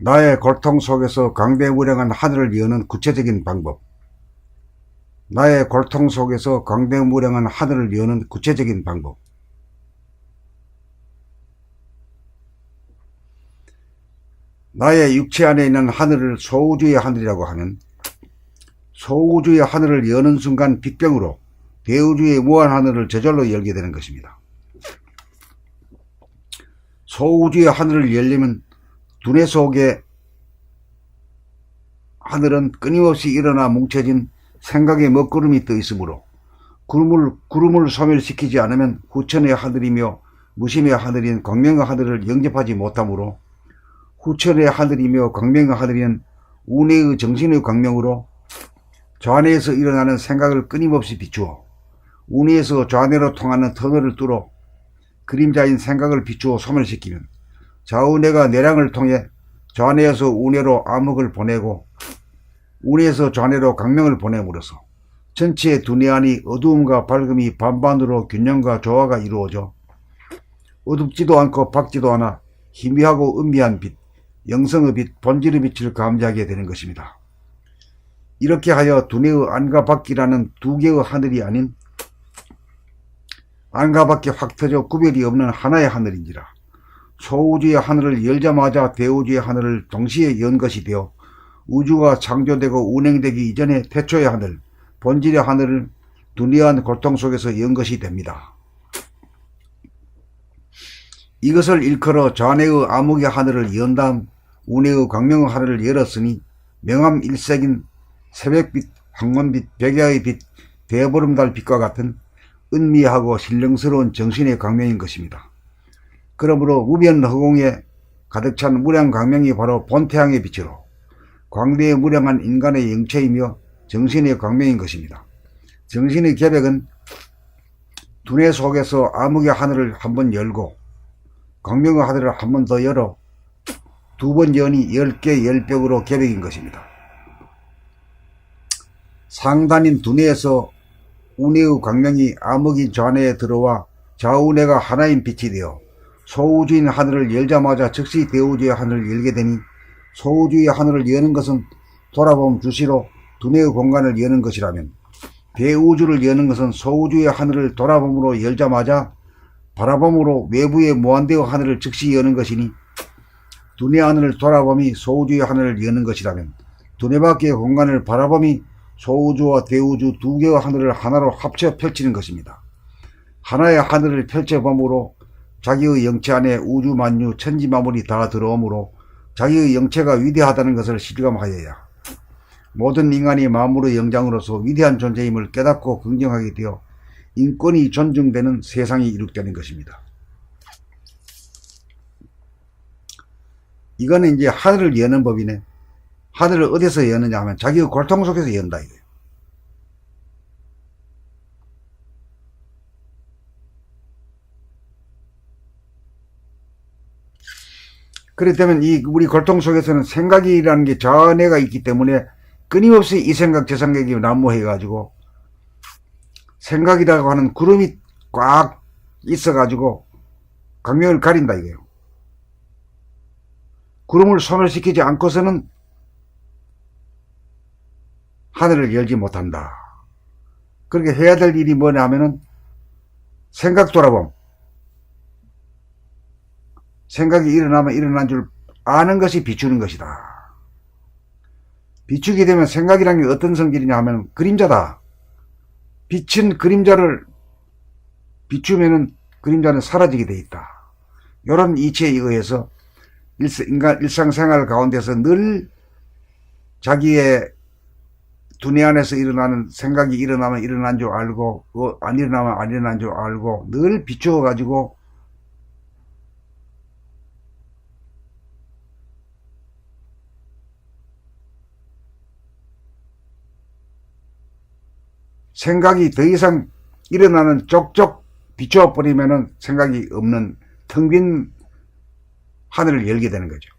나의 고통 속에서 광대무량한 하늘을 여는 구체적인 방법. 나의 고통 속에서 광대무량한 하늘을 여는 구체적인 방법. 나의 육체 안에 있는 하늘을 소우주의 하늘이라고 하면, 소우주의 하늘을 여는 순간 빅병으로 대우주의 무한하늘을 저절로 열게 되는 것입니다. 소우주의 하늘을 열려면 두뇌 속에 하늘은 끊임없이 일어나 뭉쳐진 생각의 먹구름이 떠 있으므로 구름을 소멸시키지 않으면 후천의 하늘이며 무심의 하늘인 광명의 하늘을 영접하지 못하므로 후천의 하늘이며 광명의 하늘인 운해의 정신의 광명으로 좌뇌에서 일어나는 생각을 끊임없이 비추어 운해에서 좌뇌로 통하는 터널을 뚫어 그림자인 생각을 비추어 소멸시키면 좌우뇌가 내량을 통해 좌뇌에서 운해로 암흑을 보내고 운해에서 좌뇌로 광명을 보냄으로써 전체의 두뇌 안이 어두움과 밝음이 반반으로 균형과 조화가 이루어져 어둡지도 않고 밝지도 않아 희미하고 은미한 빛, 영성의 빛, 본질의 빛을 감지하게 되는 것입니다. 이렇게 하여 두뇌의 안과 밖이라는 두 개의 하늘이 아닌 안과 밖에 확 터져 구별이 없는 하나의 하늘인지라 소우주의 하늘을 열자마자 대우주의 하늘을 동시에 연 것이 되어 우주가 창조되고 운행되기 이전에 태초의 하늘, 본질의 하늘을 두뇌한 고통 속에서 연 것이 됩니다. 이것을 일컬어 좌뇌의 암흑의 하늘을 연 다음 운해의 광명의 하늘을 열었으니 명암일색인 새벽빛, 황혼빛, 백야의 빛, 대보름달 빛과 같은 은미하고 신령스러운 정신의 광명인 것입니다. 그러므로 무변 허공에 가득 찬 무량 광명이 바로 본태양의 빛으로 광대에 무량한 인간의 영체이며 정신의 광명인 것입니다. 정신의 계백은 두뇌 속에서 암흑의 하늘을 한번 열고 광명의 하늘을 한 번 더 열어 두 번 연이 10개 10벽으로 계백인 것입니다. 상단인 두뇌에서 운해의 광명이 암흑인 좌뇌에 들어와 좌우뇌가 하나인 빛이 되어 소우주인 하늘을 열자마자 즉시 대우주의 하늘을 열게 되니 소우주의 하늘을 여는 것은 돌아봄 주시로 두뇌의 공간을 여는 것이라면 대우주를 여는 것은 소우주의 하늘을 돌아봄으로 열자마자 바라봄으로 외부의 무한대의 하늘을 즉시 여는 것이니 두뇌 하늘을 돌아봄이 소우주의 하늘을 여는 것이라면 두뇌 밖의 공간을 바라봄이 소우주와 대우주 두 개의 하늘을 하나로 합쳐 펼치는 것입니다. 하나의 하늘을 펼쳐봄으로 자기의 영체 안에 우주 만유 천지만물이 다 들어오므로 자기의 영체가 위대하다는 것을 실감하여야 모든 인간이 만물의 영장으로서 위대한 존재임을 깨닫고 긍정하게 되어 인권이 존중되는 세상이 이룩되는 것입니다. 이거는 이제 하늘을 여는 법이네. 하늘을 어디서 여느냐 하면 자기의 고통 속에서 연다 이거예요. 그렇기 때문에 이 우리 고통 속에서는 생각이라는 게 좌뇌가 있기 때문에 끊임없이 이 생각 저 생각이 난무해가지고 생각이라고 하는 구름이 꽉 있어가지고 광명을 가린다 이거예요. 구름을 소멸시키지 않고서는 하늘을 열지 못한다. 그렇게 해야 될 일이 뭐냐 하면은 생각 돌아봄. 생각이 일어나면 일어난 줄 아는 것이 비추는 것이다. 비추게 되면 생각이라는 게 어떤 성질이냐 하면 그림자다. 빛은 그림자를 비추면은 그림자는 사라지게 돼 있다. 이런 이치에 의해서 인간 일상생활 가운데서 늘 자기의 두뇌 안에서 일어나는 생각이 일어나면 일어난 줄 알고 안 일어나면 안 일어난 줄 알고 늘 비추어 가지고 생각이 더 이상 일어나는 쪽쪽 비추어 버리면은 생각이 없는 텅 빈 하늘을 열게 되는 거죠.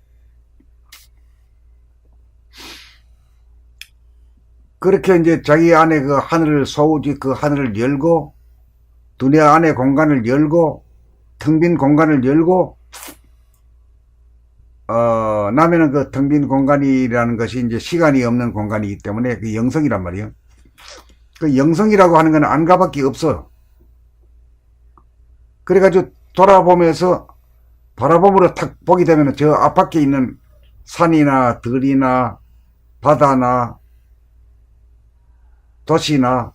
그렇게 이제 자기 안에 그 하늘을 소우지 그 하늘을 열고 두뇌 안에 공간을 열고 텅 빈 공간을 열고 나면은 그 텅 빈 공간이라는 것이 이제 시간이 없는 공간이기 때문에 그 영성이란 말이에요. 그 영성이라고 하는 건 안가밖에 없어요. 그래가지고 돌아보면서 바라봄으로 탁 보게 되면 저 앞밖에 있는 산이나 들이나 바다나 도시나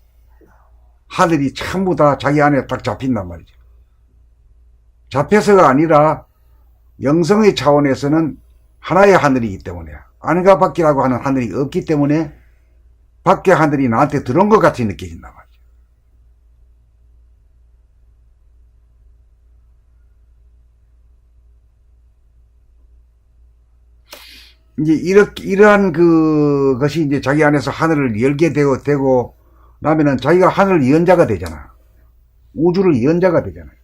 하늘이 전부 다 자기 안에 딱 잡힌단 말이죠. 잡혀서가 아니라 영성의 차원에서는 하나의 하늘이기 때문에 안과 밖이라고 하는 하늘이 없기 때문에 밖의 하늘이 나한테 들어온 것 같이 느껴진단 말이죠. 이제 이러한 것이 이제 자기 안에서 하늘을 열게 되고 나면은 자기가 하늘 연자가 되잖아. 우주를 연자가 되잖아요.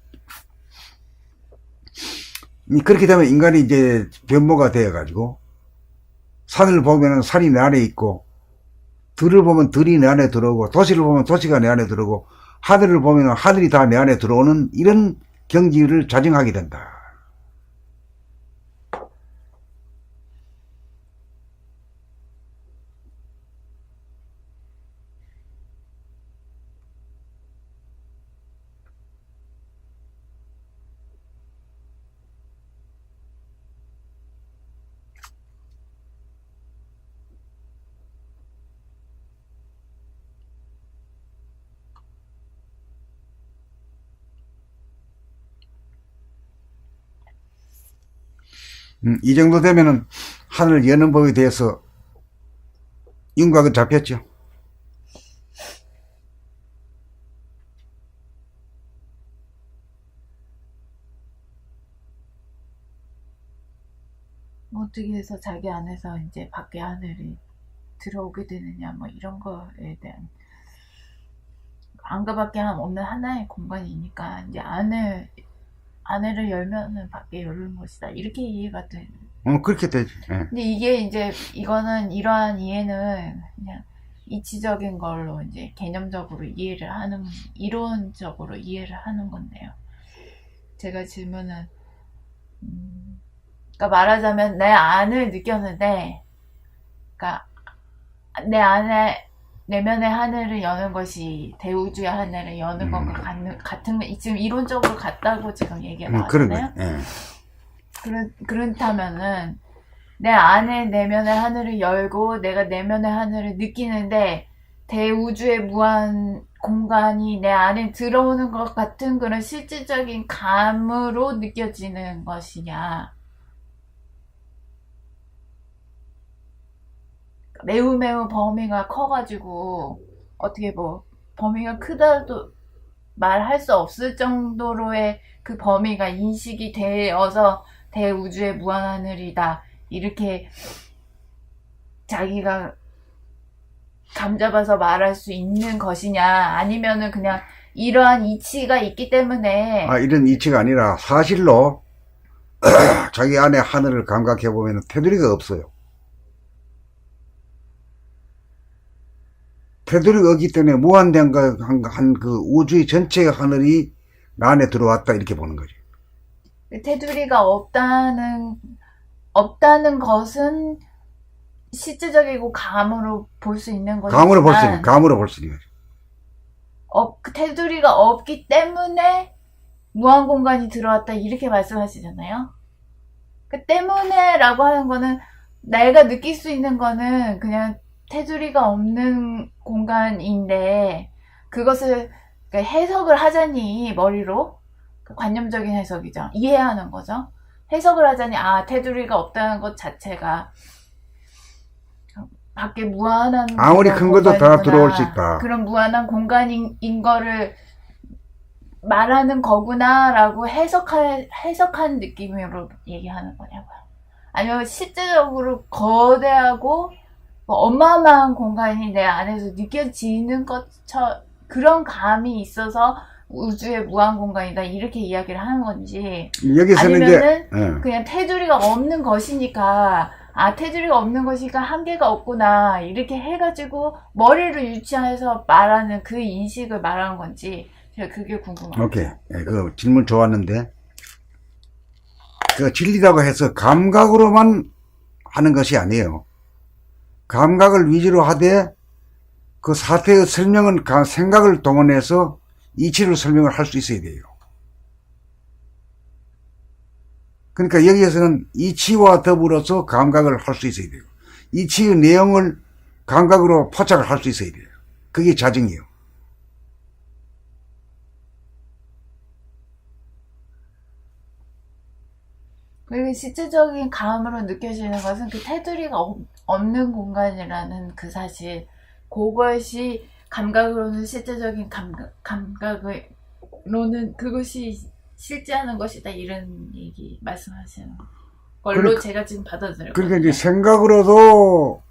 그렇게 되면 인간이 이제 변모가 되어가지고 산을 보면은 산이 내 안에 있고 들을 보면 들이 내 안에 들어오고 도시를 보면 도시가 내 안에 들어오고 하늘을 보면 하늘이 다 내 안에 들어오는 이런 경지를 자정하게 된다. 이 정도 되면은 하늘 여는 법에 대해서 윤곽은 잡혔죠. 어떻게 해서 자기 안에서 이제 밖에 하늘이 들어오게 되느냐, 뭐 이런 거에 대한 안과 밖에 없는 하나의 공간이니까 이제 안을 열면은 밖에 열는 것이다, 이렇게 이해가 돼. 그렇게 되지. 예. 근데 이게 이제 이거는 이러한 이해는 그냥 이치적인 걸로 이제 개념적으로 이해를 하는, 이론적으로 이해를 하는 건데요. 제가 질문은 그러니까 말하자면 내 안을 느꼈는데, 그러니까 내 안에 내면의 하늘을 여는 것이 대우주의 하늘을 여는 것과 같은 지금 이론적으로 같다고 지금 얘기가 나왔잖아요. 예. 그렇다면은 내 안에 내면의 하늘을 열고 내가 내면의 하늘을 느끼는데 대우주의 무한 공간이 내 안에 들어오는 것 같은 그런 실질적인 감으로 느껴지는 것이냐, 매우 범위가 커가지고 어떻게 뭐 범위가 크다도 말할 수 없을 정도로의 그 범위가 인식이 되어서 대우주의 무한하늘이다, 이렇게 자기가 감잡아서 말할 수 있는 것이냐, 아니면은 그냥 이러한 이치가 있기 때문에. 이런 이치가 아니라 사실로 자기 안에 하늘을 감각해보면 테두리가 없어요. 테두리가 없기 때문에 무한된 한 그 우주의 전체의 하늘이 나 안에 들어왔다, 이렇게 보는 거지. 테두리가 없다는 것은 실질적이고 감으로 볼 수 있는 거지만, 감으로 볼 수 있는 거지. 그 테두리가 없기 때문에 무한 공간이 들어왔다, 이렇게 말씀하시잖아요. 그 때문에라고 하는 거는 내가 느낄 수 있는 거는 그냥 테두리가 없는 공간인데, 그것을 해석을 하자니 머리로, 관념적인 해석이죠. 이해하는 거죠. 해석을 하자니 테두리가 없다는 것 자체가 밖에 무한한, 아무리 큰 것도 다 들어올 수 있다, 그런 무한한 공간인 거를 말하는 거구나 라고 해석한 느낌으로 얘기하는 거냐고요. 아니면 실제적으로 거대하고 어마어마한 공간이 내 안에서 느껴지는 그런 감이 있어서 우주의 무한 공간이다, 이렇게 이야기를 하는 건지, 여기서는 아니면은 이제 그냥 테두리가 없는 것이니까, 테두리가 없는 것이니까 한계가 없구나, 이렇게 해가지고 머리를 유치해서 말하는 그 인식을 말하는 건지, 제가 그게 궁금합니다. 오케이. 그 질문 좋았는데, 그 진리라고 해서 감각으로만 하는 것이 아니에요. 감각을 위주로 하되 그 사태의 설명은 생각을 동원해서 이치를 설명을 할 수 있어야 돼요. 그러니까 여기에서는 이치와 더불어서 감각을 할 수 있어야 돼요. 이치의 내용을 감각으로 포착을 할 수 있어야 돼요. 그게 자증이에요. 그리고 실제적인 감으로 느껴지는 것은 그 테두리가 없는 공간이라는 그 사실, 그것이 감각으로는 실제적인 감각으로는 그것이 실제하는 것이다, 이런 얘기 말씀하시는 걸로 그러니까, 제가 지금 받아들여요. 그러니까 이제 생각으로도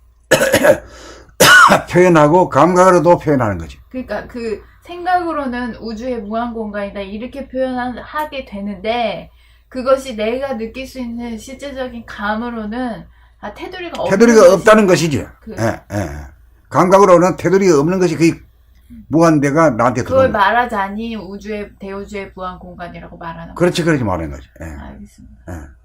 표현하고 감각으로도 표현하는 거지. 그러니까 그 생각으로는 우주의 무한 공간이다, 이렇게 표현하게 되는데, 그것이 내가 느낄 수 있는 실제적인 감으로는 테두리가 없다는 것이지. 그, 감각으로는 테두리가 없는 것이 거의 무한대가 나한테 그걸 들어오는 거지. 말하자니 대우주의 무한 공간이라고 말하는 그렇지, 그렇지 말하는 거지. 알겠습니다.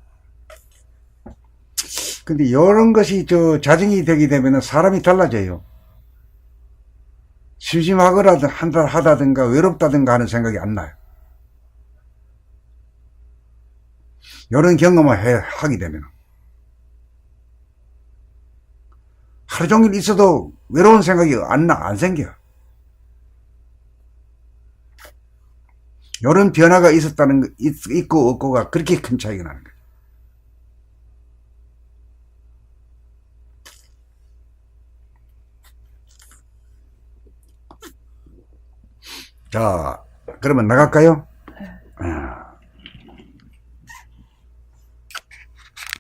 근데 이런 것이 자증이 되게 되면 사람이 달라져요. 심심하다든가 외롭다든가 하는 생각이 안 나요. 이런 경험을 하게 되면 하루 종일 있어도 외로운 생각이 안 생겨. 이런 변화가 있고 없고가 그렇게 큰 차이가 나는 거예요. 자, 그러면 나갈까요?